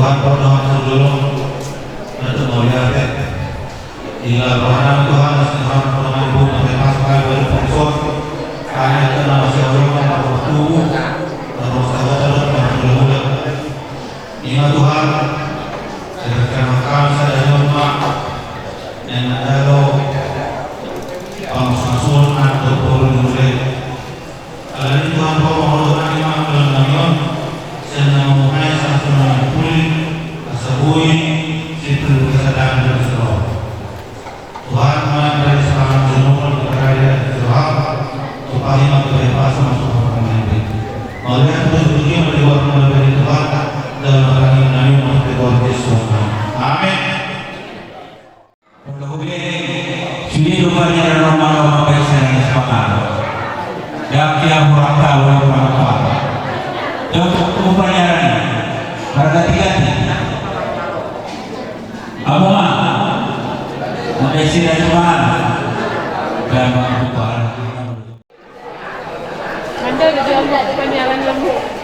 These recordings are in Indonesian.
Tuhan berdoa dulu untuk melihat hingga rohani Tuhan Tuhan dengan ibu bebas kali berfokus karena itu masih orang waktu terus terus bermulut hingga Tuhan sedangkan makan saya rumah dan ada pengsusun atau bermulut kalau ini Tuhan bermohon imam dan senang mengenai satu pulih asabui situ kesadaran dan seluruh Tuhan dari serangan jenuh berkarya Tuhan supaya kebebasan masuk ke pemimpin melihat rezeki menjadi dari Tuhan dan menerangi Nabi Muhammad Yesus. Amin. Sudah rupanya dan normal biasa yang sepakat dan tiap orang tahu apa untuk upaya harga tiga Abah Malaysia Tuhan dan Tuhan Anda sudah penyalan lembu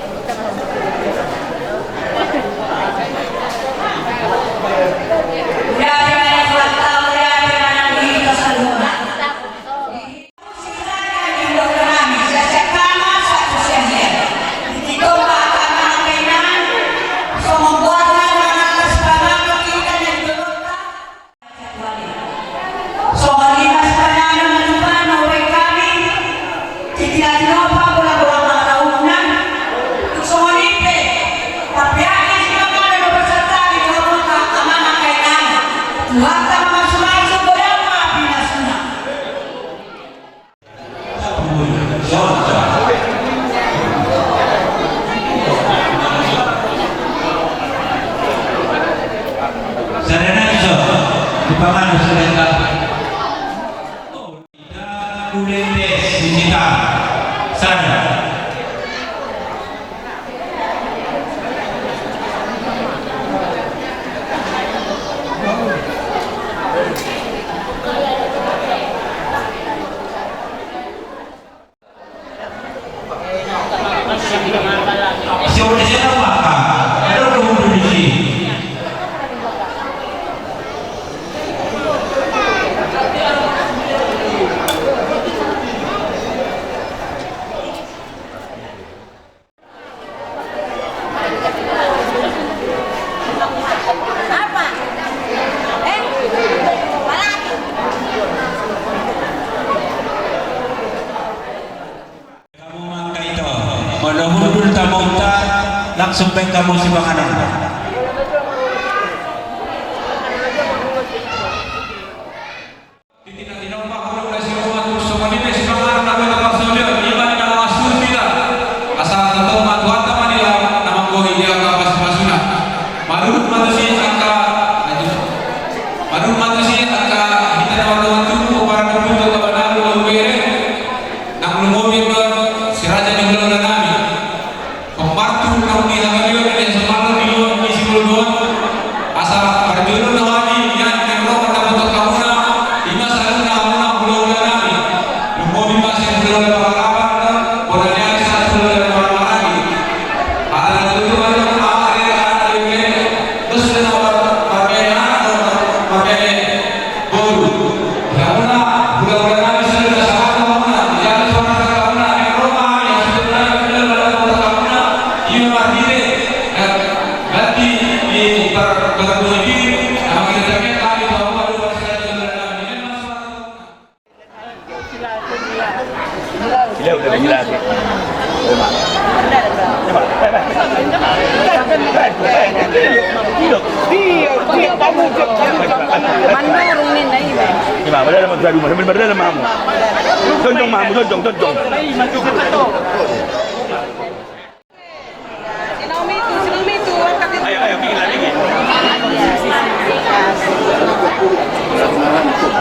langsung baik kamu si makanan.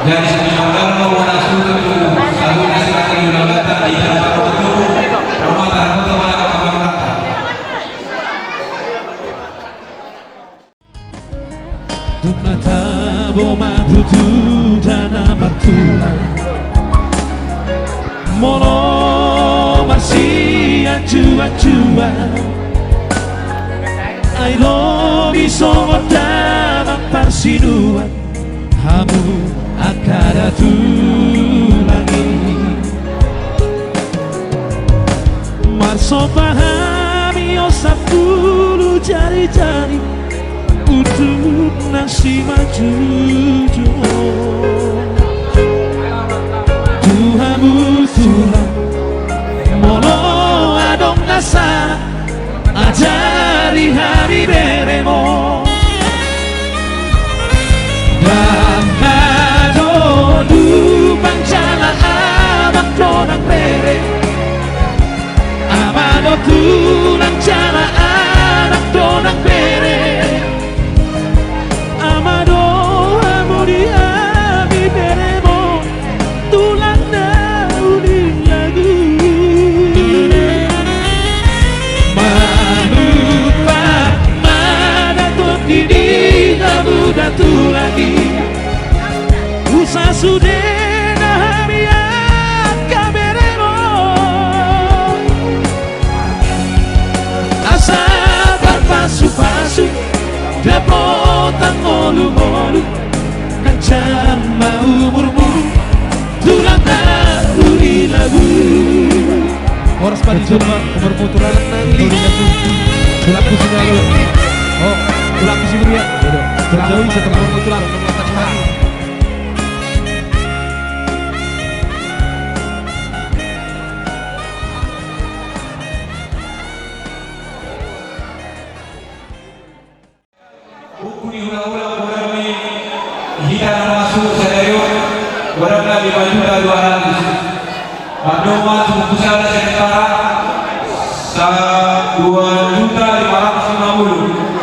Dari sekitar mau masuk ke selalu nasihatkan ulama di dalam rumah tangga kepada pemerintah. Mata boma tutu dana batula, mono masih acua-acua. I don't bisongo damang parsinuan hamu akada tulangi marso pahami osap dulu jari-jari untuk nasi maju Tuhamu Tuhan molo adong nasa ajari hari beremo dan ado dupang jala abang donang bere amado tulang jala anak donang bere amado amori abi beremo tulang daun lagu malupa mana tuh kini kamu datu lagi usah sudah nahamiat kaberemo asal pasu-pasu dapotan molu-molu kancam umurmu tulang daun lagu Horas pa dito naman, kumurputuralan ng linya. Tulak ko siguro. Oh, tulak ko siguro yan. Tulak ko sa kumurputuralan ng mga taksihari. Ukuni hula-hula orang ni hitam masuk saya orang lagi baju dah 200. Padoma sebesar sementara 2.550.000,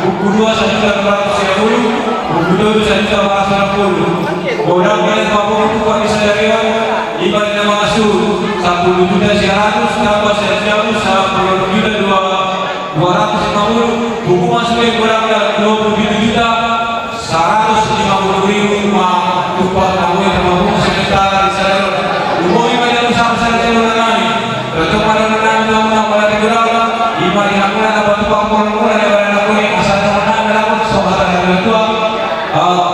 buku 2 1.250, buku 2 1.450. Orang yang mampu untuk kami sendirian ibaratnya masuk 10.100.000 tambah 10.250, buku masuk yang kurang 27.150.000 mah tumpah kamu yang mampu sekitar di sana. Umoi pada usaha saya nani, betul pada nani dalam pada tegurau, imari aku nak batu pampor mula dari aku yang asal nani dalam sobat yang tua.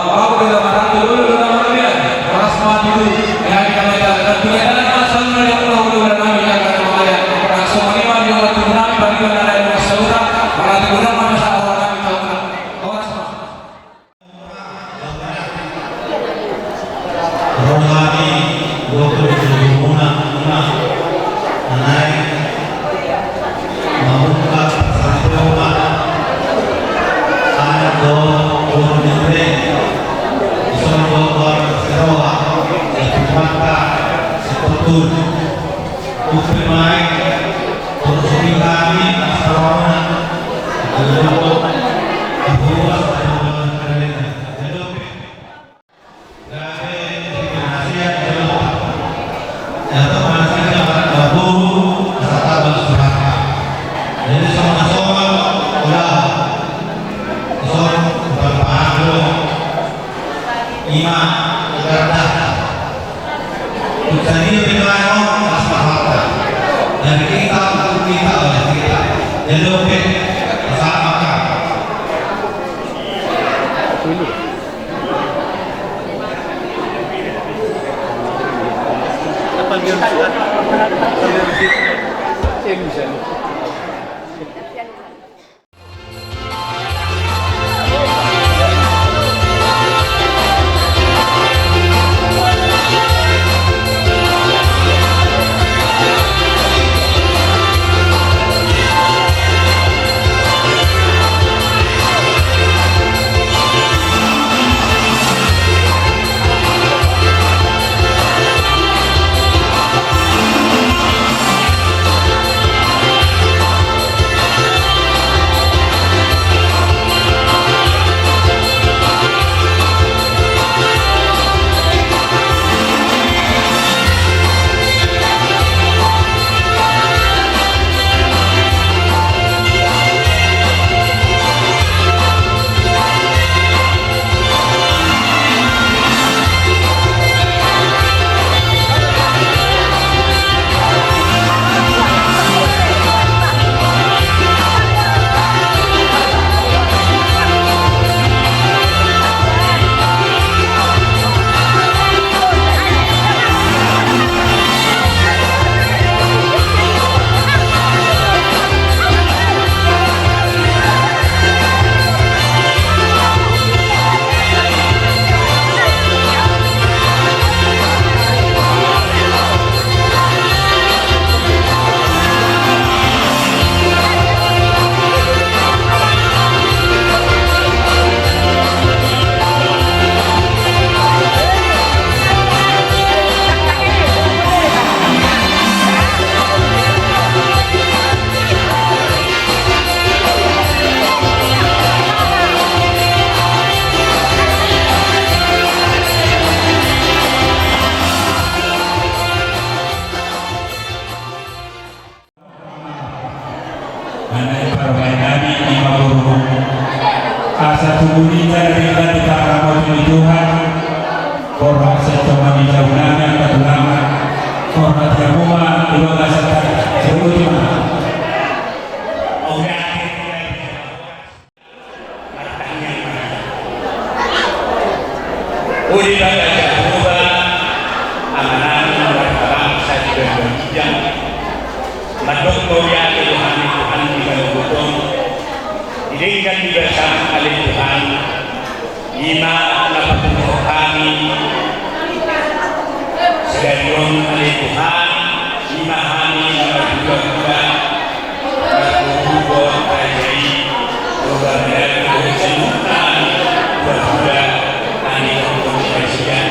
Aku dah marah dulu dah marah dia, paras mati tu. Yang kita lihat tidak ada asal nani aku dah nani yang kata maya. Semua ni mari orang tu nani bagi orang lain masalah, orang tegurau mana sahaja orang tahu. Orang semua. Rohani 27 naik membuka satu rumah ada dua negeri Solo Seroa Jakarta Sepetul Bukti Mai terus kami Sarwana untuk membuat sesungguhnya dari kita kamu Tuhan korban secoma di jauhannya ketulama korban jamuma dua kasar sebutnya Uli baca berubah amanah bangsa juga berjam madok mulia Tuhan di dalam hukum didirikan di bersama oleh Tuhan lima lapan kami sedang oleh Tuhan lima hari juga berubah terjadi berubah keseluruhan berubah ani untuk presiden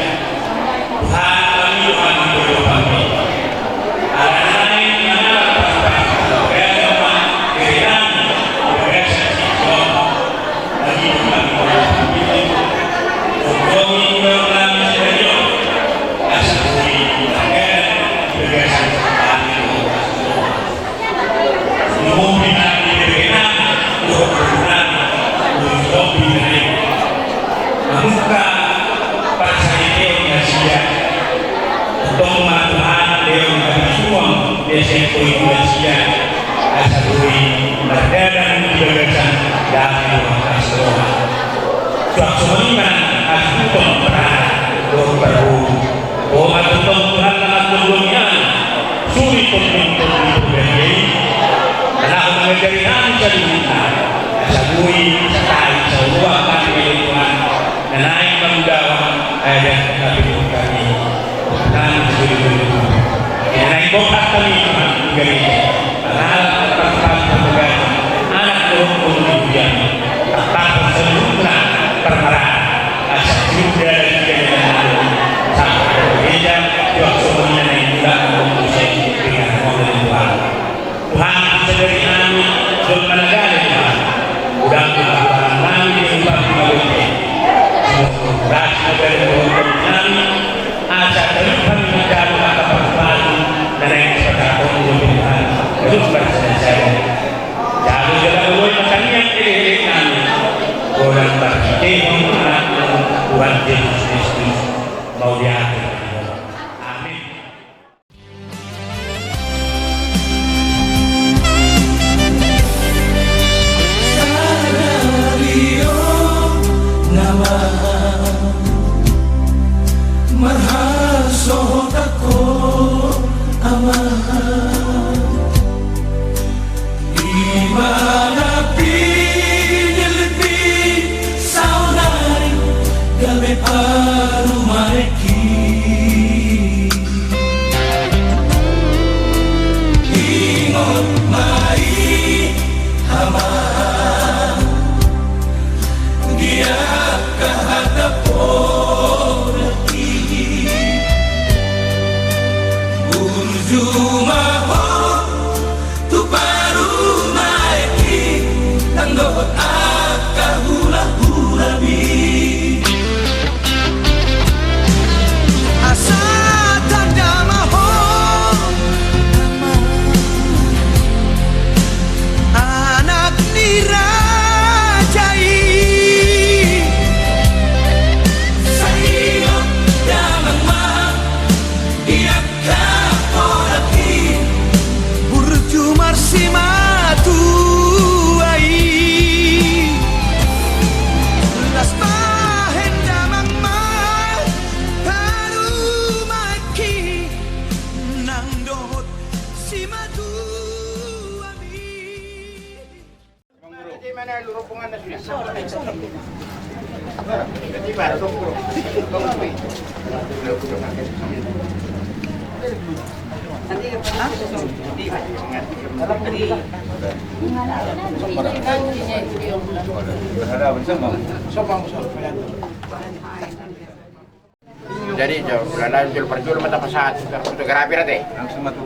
Tuhan kami Tuhan berdoa kami anak-anak mana pasal berdoa kirian berdoa bagi kami Jadi lalaan jual perjual mata pesat fotografi rate langsung matu.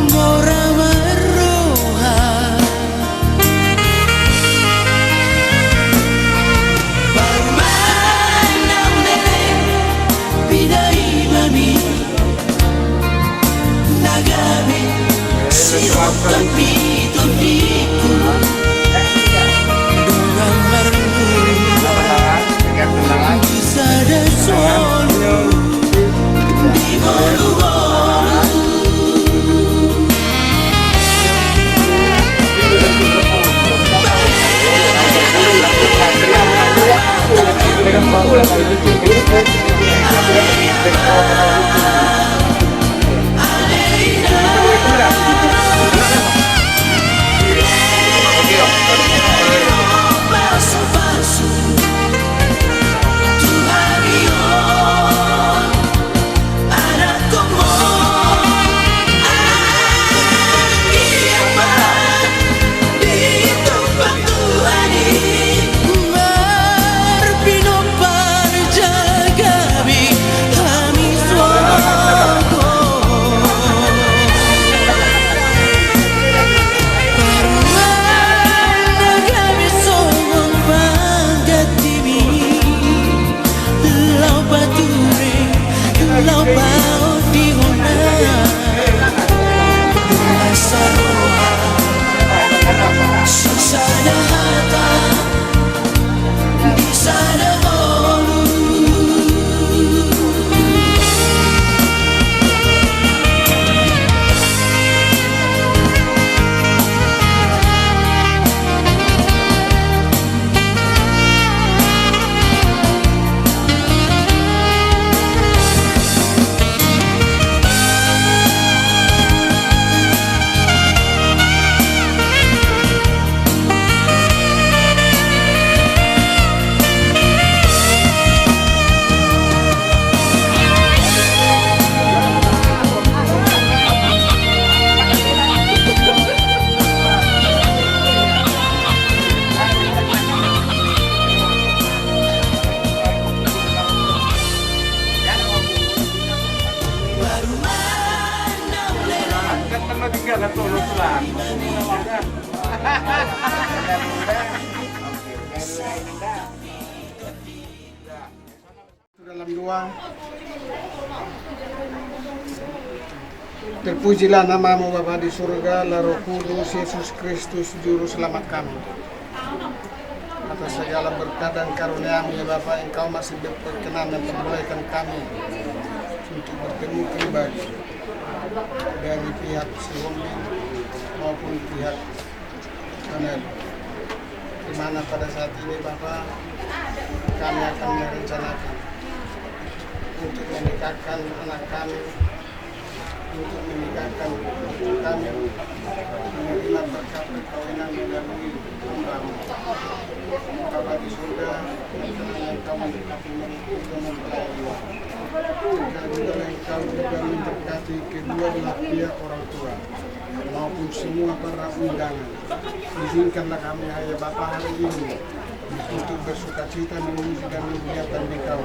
Orang Dalam doa, terpujilah namamu Bapa di surga, Roh Kudus, Yesus Kristus, Juru Selamat kami. Atas segala berkat dan karunia-Mu ya Bapa, Engkau masih berkenan dan memperbolehkan kami untuk bertemu kembali dari pihak si Hombi maupun pihak Panel, di mana pada saat ini Bapa kami akan merencanakan untuk menikahkan anak kami, untuk menikahkan cucu kami, menerima berkat perkawinan melalui hamba-Mu. Bapa di surga, Engkau memberkati juga mempelai. Dan juga Engkau juga memberkati kedua belah pihak orang tua maupun semua para undangan. Izinkanlah kami ya Bapa hari ini untuk bersukacita memuji dan memuliakan Engkau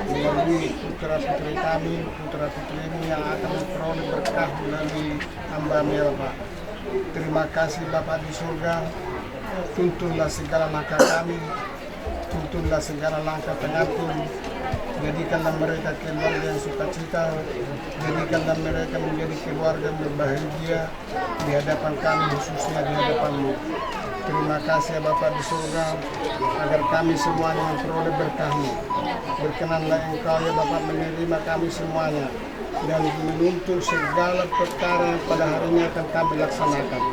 melalui putra-putri kami, putra-putrimu yang akan memperoleh berkah melalui hamba-Mu ya Bapa. Terima kasih Bapa di surga, tuntunlah segala langkah kami, tuntunlah segala langkah pengatur, jadikanlah mereka keluarga yang sukacita, jadikanlah mereka menjadi keluarga yang berbahagia di hadapan kami, khususnya di hadapan-Mu. Terima kasih Bapa di surga, agar kami semuanya memperoleh berkah-Mu. Berkenanlah Engkau ya Bapa menerima kami semuanya dan menuntun segala perkara yang pada harinya akan kami laksanakan.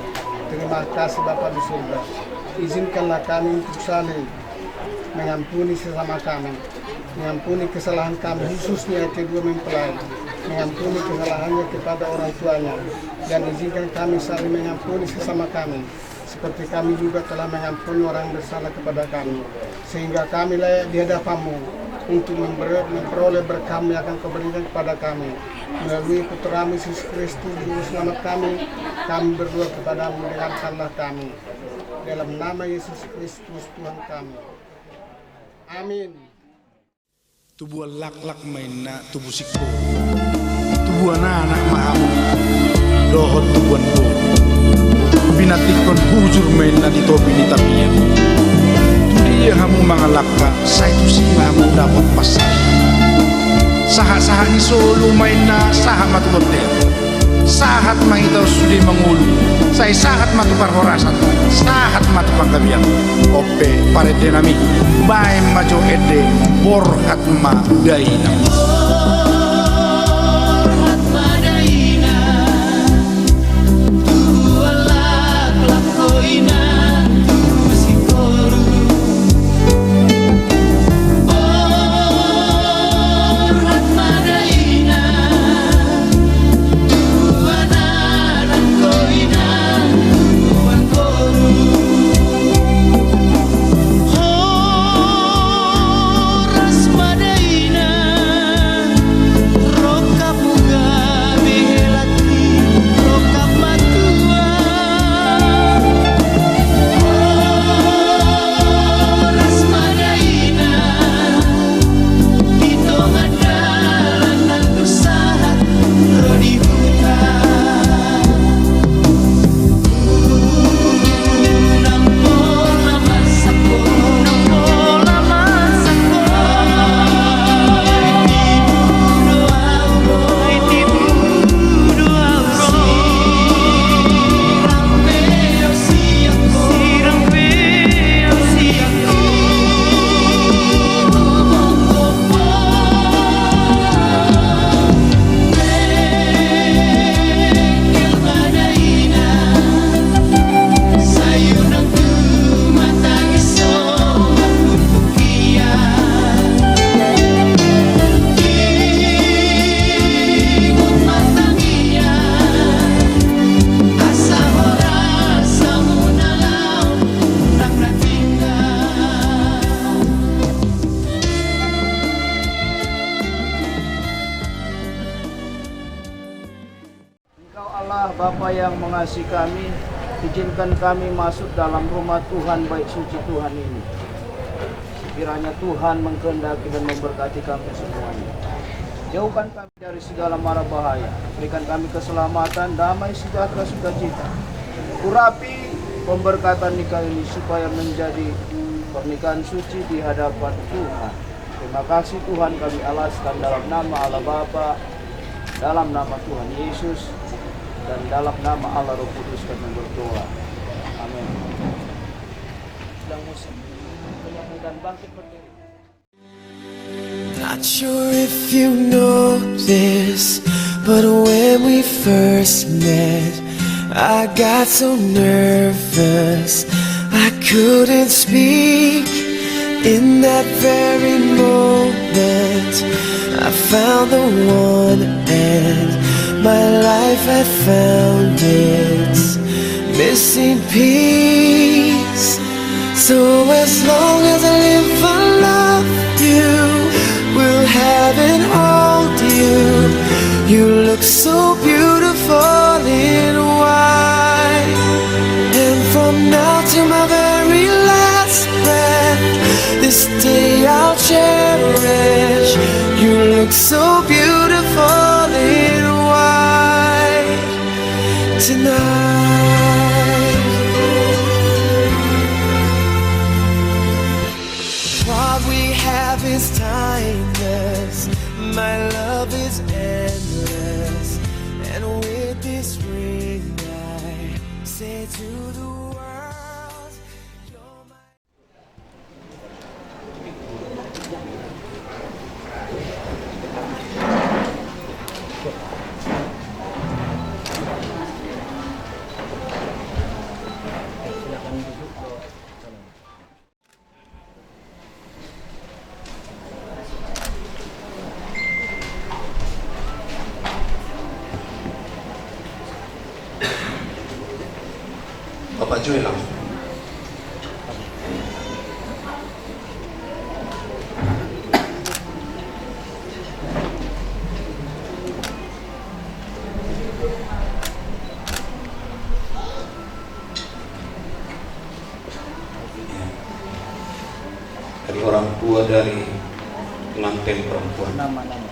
Terima kasih Bapa di surga. Izinkanlah kami untuk saling mengampuni sesama kami, mengampuni kesalahan kami, khususnya kedua mempelai, mengampuni kesalahannya kepada orang tuanya, dan izinkan kami saling mengampuni sesama kami, seperti kami juga telah mengampuni orang bersalah kepada kami, sehingga kami layak di hadapan-Mu untuk memperoleh berkah-Mu yang akan Kau berikan kepada kami. Melalui Putra-Mu Yesus Kristus, Juru Selamat kami berdoa kepada-Mu, dengarkanlah kami. Dalam nama Yesus Kristus Tuhan kami. Amin. Tubuh lak-lak main na tubuh sikpo, tubuh anak mahamu, dohot tubuhan bo, binatikon hujur main na di topi ni tabiyan. Dia hamu mangalaka, sa itu sila hamu dapat pasal. Saha-saha ni solo main na saha matulot. sahat mangitaw sudi mangulu, say sahat matupar horasan, sahat matupang gabiang. Ope pare denami, bay majo ede borhat ma daina. Bapa yang mengasihi kami, izinkan kami masuk dalam rumah Tuhan baik suci Tuhan ini. Kiranya Tuhan mengkehendaki dan memberkati kami semuanya. Jauhkan kami dari segala mara bahaya, berikan kami keselamatan, damai, sejahtera, sukacita. Urapi pemberkatan nikah ini supaya menjadi pernikahan suci di hadapan Tuhan. Terima kasih Tuhan, kami alaskan dalam nama Allah Bapa, dalam nama Tuhan Yesus, dan dalam nama Allah Roh Kudus kami berdoa. Amin. Sedang musim penyanyi dan bangkit berdiri. Not sure if you know this, but when we first met, I got so nervous I couldn't speak. In that very moment I found the one, and my life had found its missing piece. So as long as I live, I love you, will have and hold you. You look so beautiful in white, and from now to my very last breath, this day I'll cherish. You look so beautiful in white tonight. What we have is timeless, my love is endless, and with this ring I say to the world, you're my... Bapak Joel langsung. Dari orang tua dari pengantin perempuan. Nama-nama.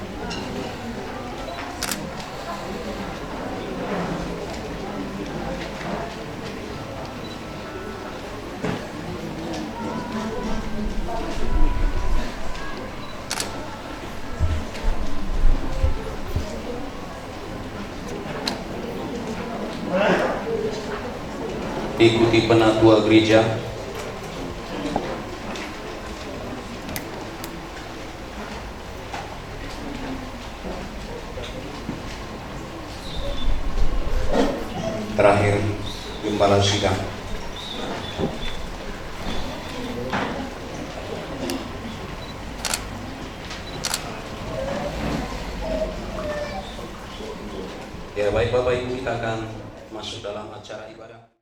diikuti penatua gereja. Terakhir, gembala sidang. Ya baik Bapak Ibu, kita akan masuk dalam acara ibadah.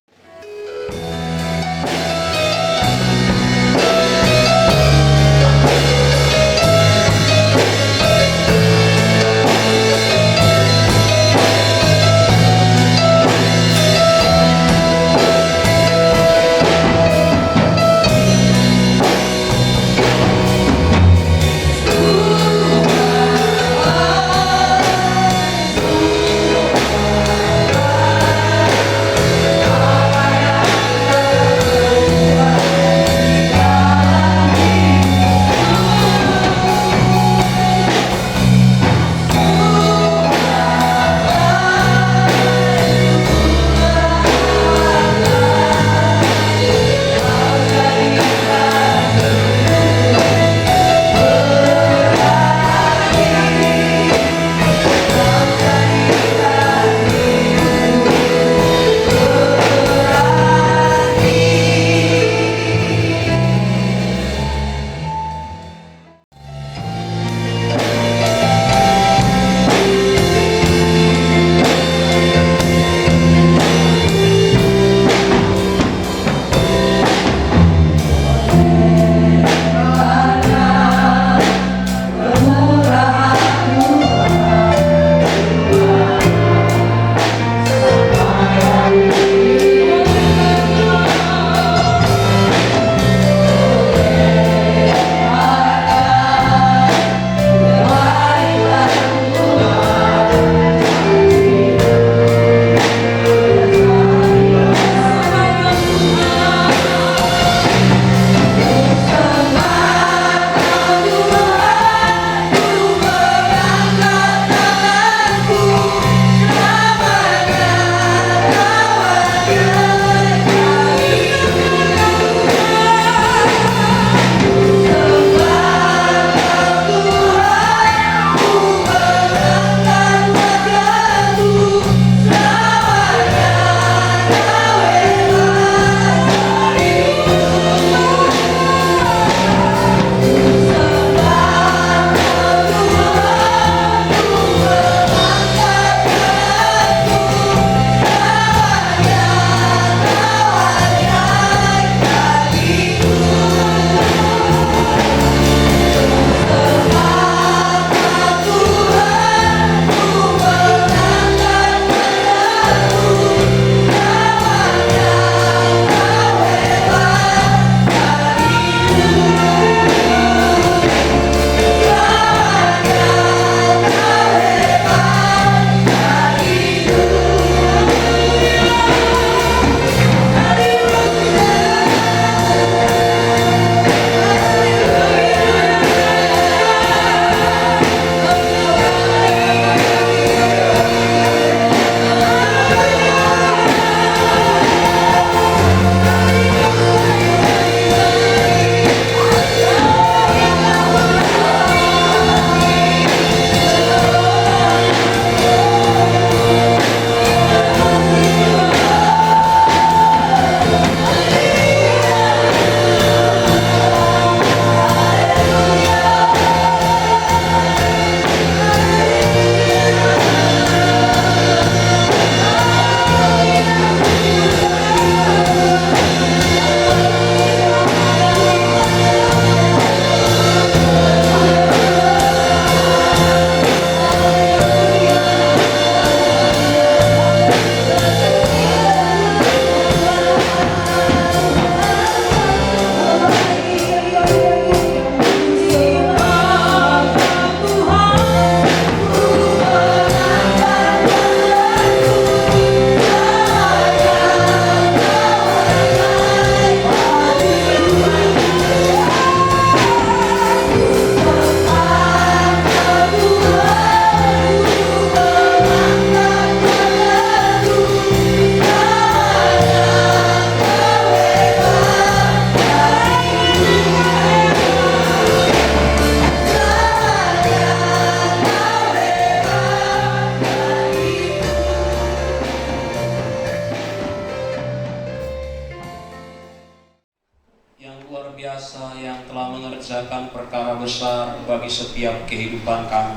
Kuasa yang telah mengerjakan perkara besar bagi setiap kehidupan kami.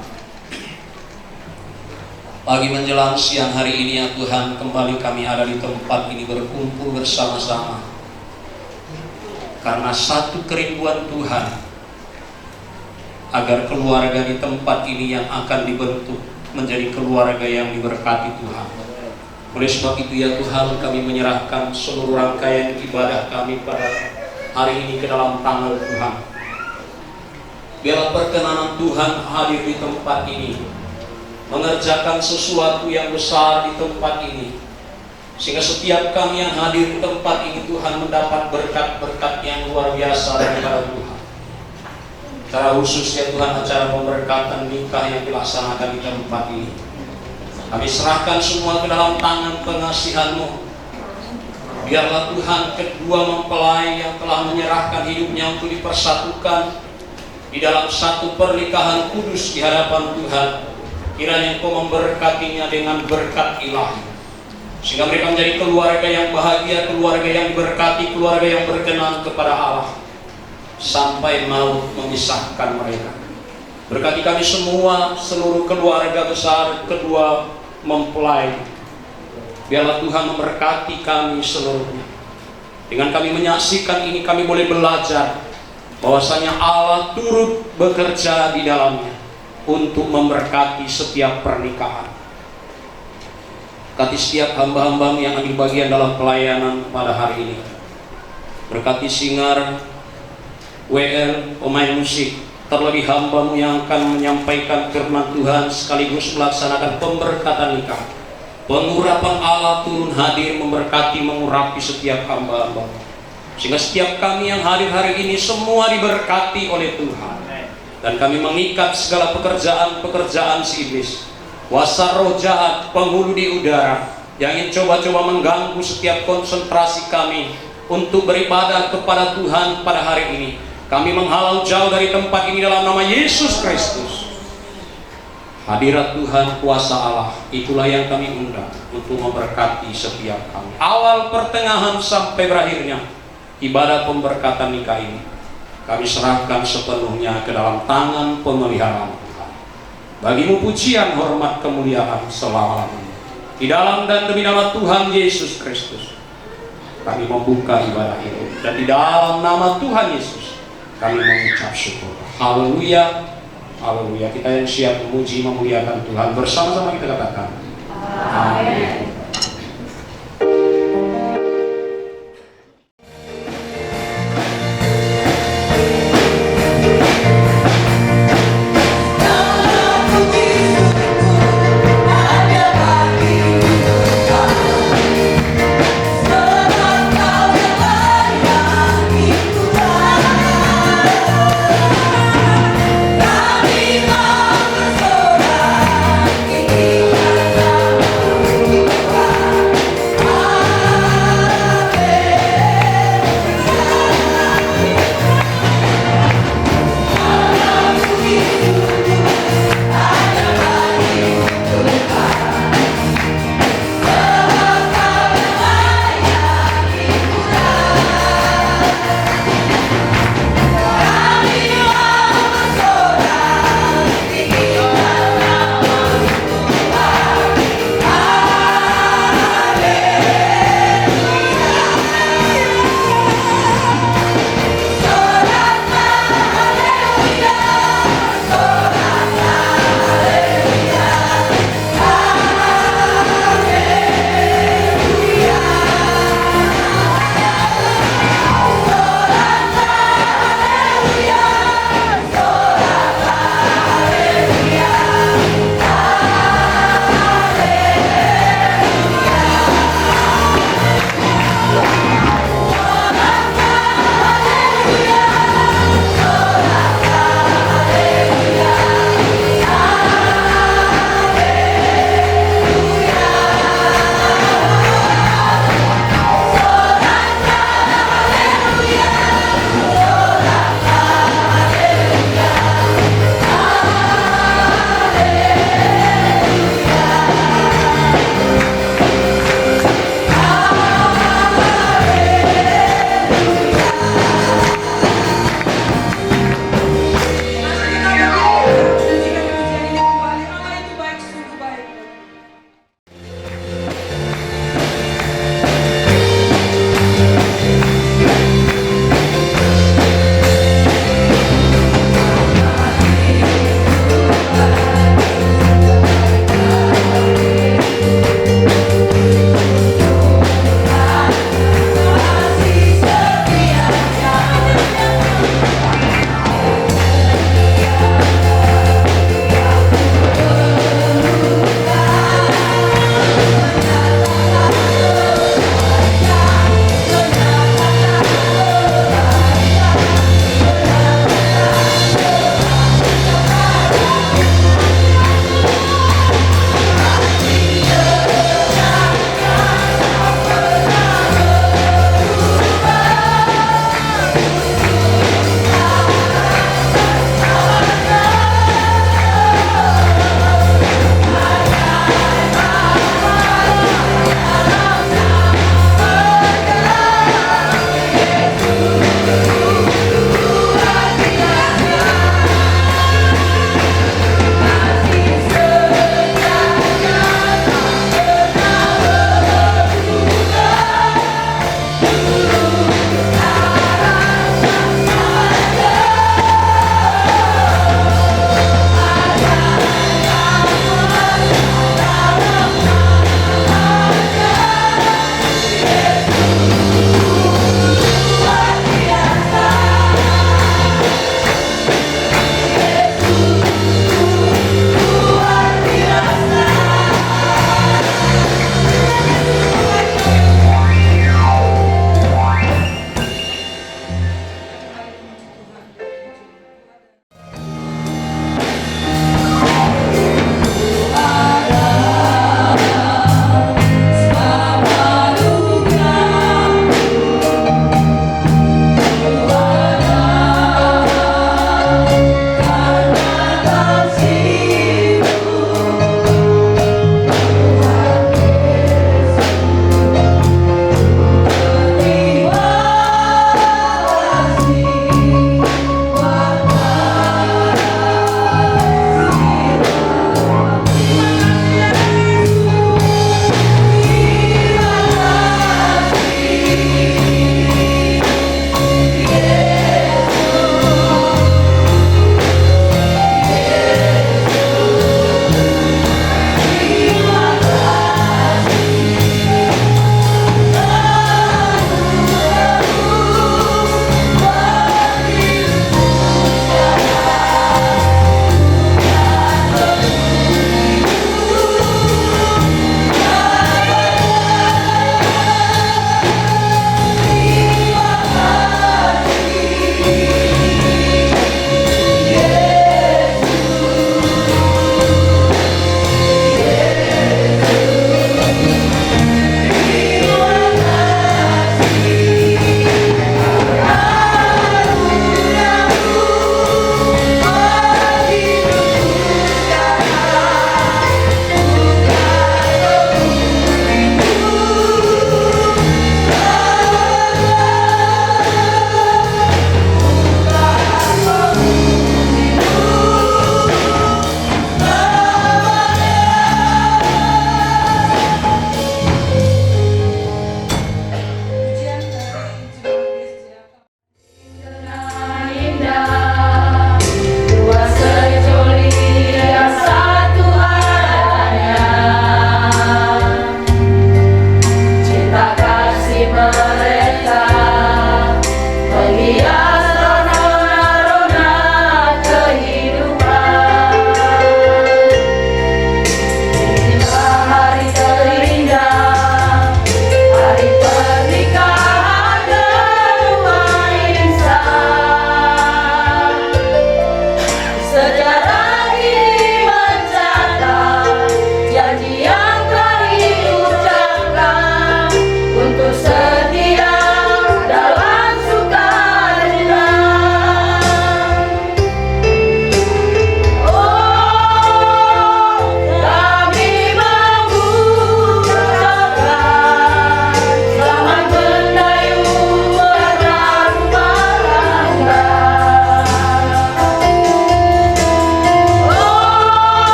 Pagi menjelang siang hari ini ya Tuhan, kembali kami ada di tempat ini berkumpul bersama-sama karena satu kerinduan Tuhan, agar keluarga di tempat ini yang akan dibentuk menjadi keluarga yang diberkati Tuhan. Oleh sebab itu ya Tuhan, kami menyerahkan seluruh rangkaian ibadah kami pada hari ini ke dalam tangan Tuhan. Biarlah perkenanan Tuhan hadir di tempat ini, mengerjakan sesuatu yang besar di tempat ini, sehingga setiap kami yang hadir di tempat ini Tuhan mendapat berkat-berkat yang luar biasa daripada Tuhan. Secara khusus ya Tuhan, acara pemberkatan nikah yang dilaksanakan di tempat ini, kami serahkan semua ke dalam tangan pengasihan-Mu. Biarlah Tuhan kedua mempelai yang telah menyerahkan hidupnya untuk dipersatukan di dalam satu pernikahan kudus di hadapan Tuhan, kiranya Engkau memberkatinya dengan berkat ilahi, sehingga mereka menjadi keluarga yang bahagia, keluarga yang diberkati, keluarga yang berkenan kepada Allah, sampai maut memisahkan mereka. Berkati kami semua, seluruh keluarga besar kedua mempelai. Biarlah Tuhan memberkati kami seluruhnya. Dengan kami menyaksikan ini, kami boleh belajar bahwasanya Allah turut bekerja di dalamnya untuk memberkati setiap pernikahan. Berkati setiap hamba-hamba-Mu yang ambil bagian dalam pelayanan pada hari ini. Berkati Singar, WL, pemain musik, terlebih hamba-Mu yang akan menyampaikan firman Tuhan sekaligus melaksanakan pemberkatan nikah. Pengurapan Allah turun hadir memberkati, mengurapi setiap hamba-hamba, sehingga setiap kami yang hadir hari ini semua diberkati oleh Tuhan. Dan kami mengikat segala pekerjaan-pekerjaan si iblis, kuasa roh jahat, penghulu di udara yang ingin coba-coba mengganggu setiap konsentrasi kami untuk beribadah kepada Tuhan pada hari ini. Kami menghalau jauh dari tempat ini dalam nama Yesus Kristus. Hadirat Tuhan, kuasa Allah, itulah yang kami undang untuk memberkati setiap kami. Awal, pertengahan, sampai berakhirnya ibadah pemberkatan nikah ini, kami serahkan sepenuhnya ke dalam tangan pemeliharaan Tuhan. Bagi-Mu pujian, hormat, kemuliaan selama-lamanya. Di dalam dan demi nama Tuhan Yesus Kristus, kami membuka ibadah ini. Dan di dalam nama Tuhan Yesus, kami mengucap syukur. Haleluya. Haleluya. Kita yang siap memuji memuliakan Tuhan, bersama-sama kita katakan amin. Kami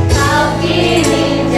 Kau pilih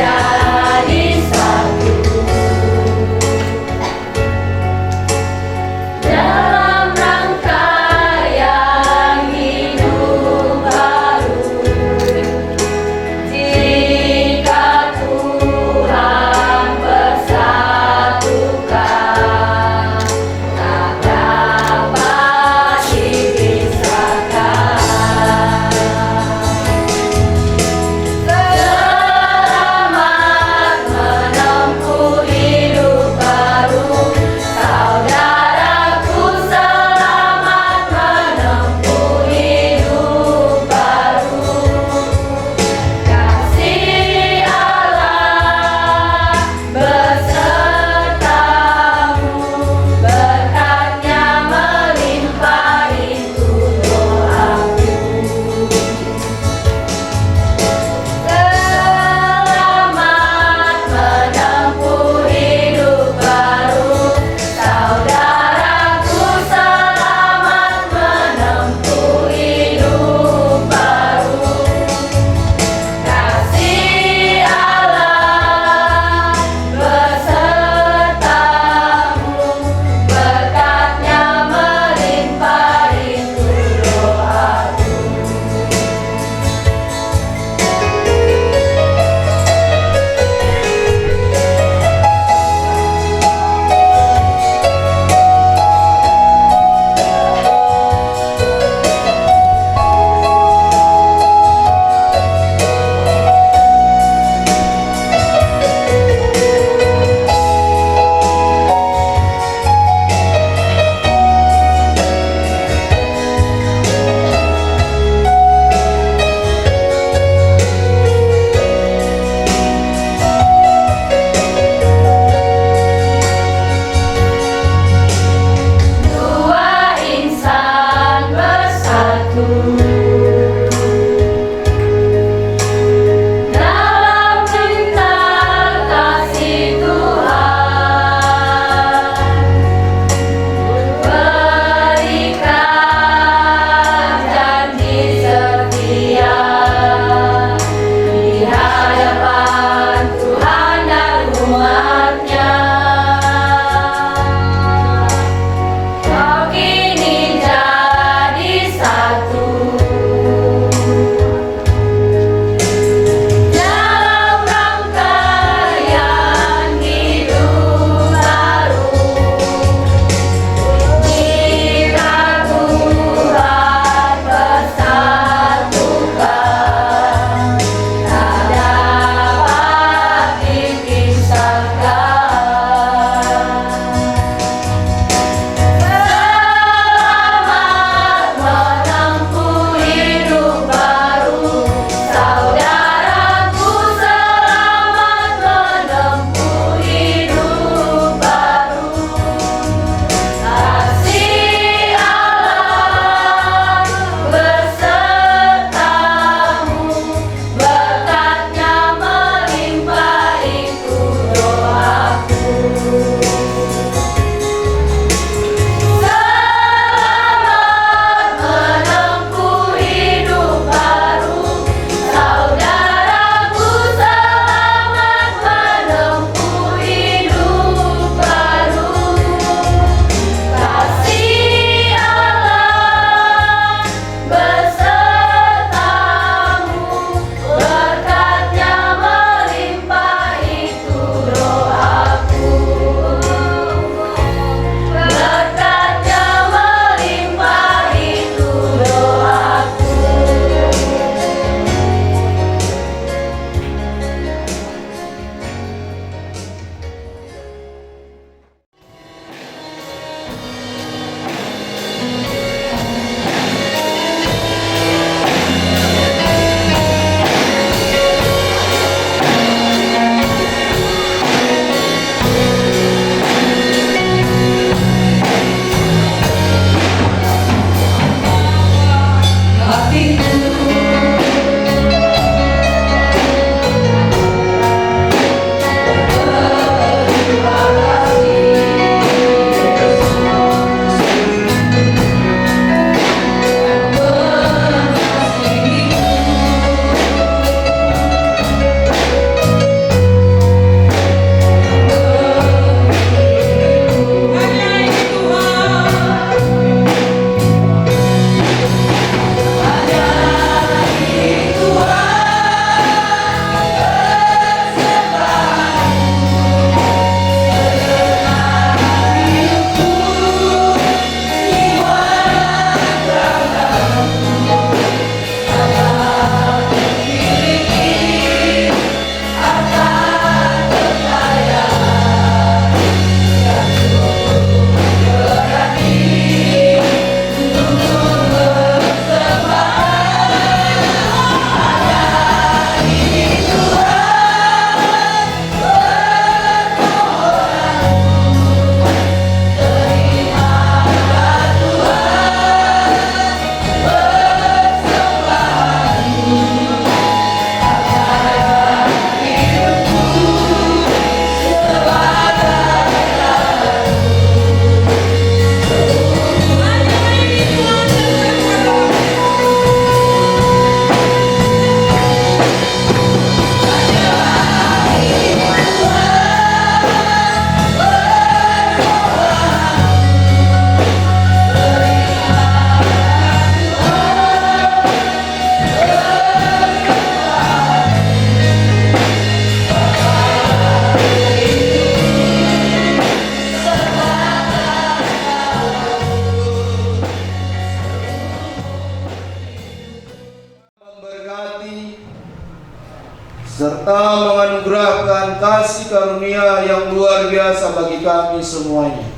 akan kasih karunia yang luar biasa bagi kami semuanya,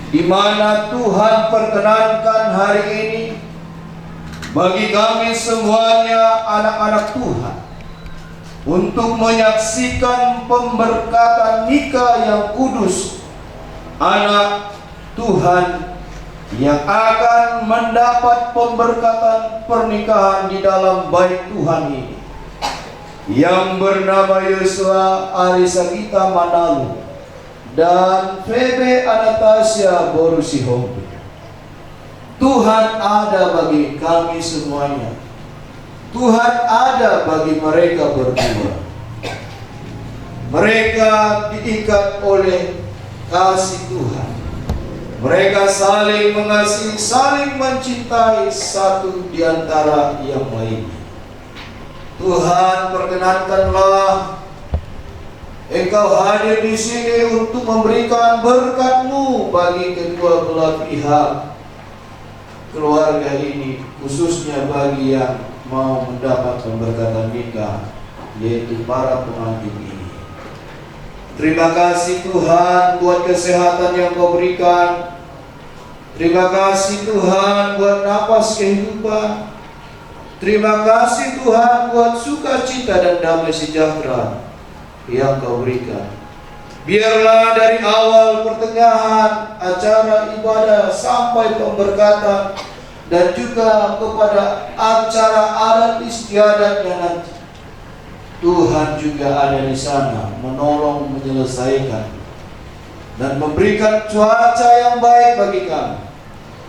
di mana Tuhan perkenankan hari ini bagi kami semuanya anak-anak Tuhan untuk menyaksikan pemberkatan nikah yang kudus anak Tuhan yang akan mendapat pemberkatan pernikahan di dalam bait Tuhan ini, yang bernama Yosua Arisagita Manalu dan Febe Anastasia Borusihombe. Tuhan ada bagi kami semuanya. Tuhan ada bagi mereka berdua. Mereka diikat oleh kasih Tuhan. Mereka saling mengasihi, saling mencintai satu di antara yang lainnya. Tuhan, perkenankanlah Engkau hadir di sini untuk memberikan berkat-Mu bagi kedua belah pihak keluarga ini, khususnya bagi yang mau mendapat pemberkatan nikah, yaitu para pengantin ini. Terima kasih Tuhan buat kesehatan yang Kau berikan. Terima kasih Tuhan buat napas kehidupan. Terima kasih Tuhan buat sukacita dan damai sejahtera yang Kau berikan. Biarlah dari awal pertengahan acara ibadah sampai pemberkatan dan juga kepada acara adat istiadatnya nanti, Tuhan juga ada di sana menolong menyelesaikan dan memberikan cuaca yang baik bagi kami,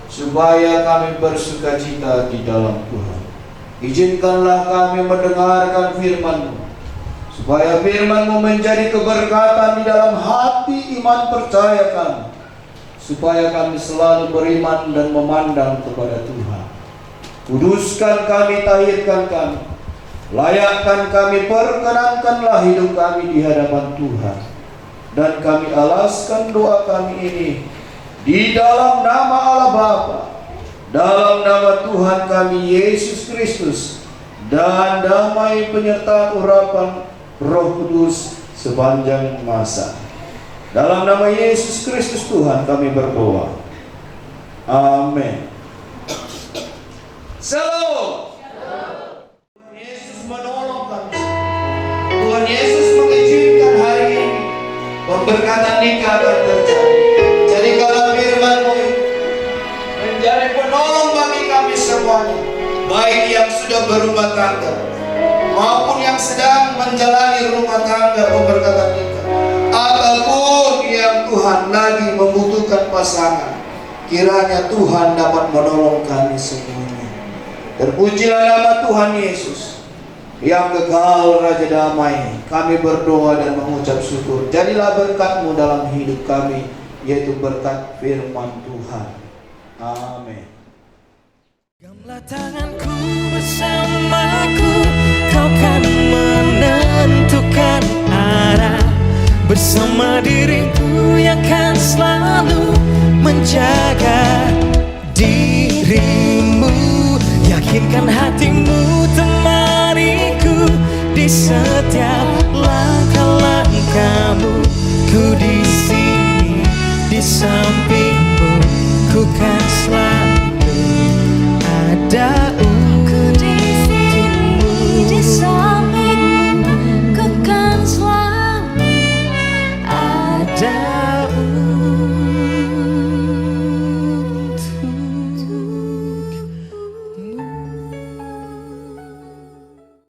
supaya kami bersukacita di dalam Tuhan. Izinkanlah kami mendengarkan firman-Mu, supaya firman-Mu menjadi keberkatan di dalam hati iman percaya kami, supaya kami selalu beriman dan memandang kepada Tuhan. Kuduskan kami, tahirkan kami, layakkan kami, perkenankanlah hidup kami di hadapan Tuhan. Dan kami alaskan doa kami ini di dalam nama Allah Bapa, dalam nama Tuhan kami Yesus Kristus, dan damai penyertaan urapan Roh Kudus sepanjang masa. Dalam nama Yesus Kristus Tuhan kami berdoa. Amin. Shalom. Tuhan Yesus menolong kami. Tuhan Yesus mengizinkan hari ini pemberkatan nikah akan terjadi. Jadi kalau firman-Mu menjadi penolong bagi kami semuanya, baik yang sudah berumah tangga maupun yang sedang menjalani rumah tangga pemberkatan nikah, ataupun yang Tuhan lagi membutuhkan pasangan, kiranya Tuhan dapat menolong kami semuanya. Terpujilah nama Tuhan Yesus yang kekal Raja Damai. Kami berdoa dan mengucap syukur. Jadilah berkat-Mu dalam hidup kami, yaitu berkat firman Tuhan. Amin. Genggamlah tanganku bersamaku, Kau kan menentukan arah. Bersama diriku yang kan selalu menjaga dirimu. Yakinkan hatimu, temaniku di setiap langkah-langkahmu. Ku di sini di samping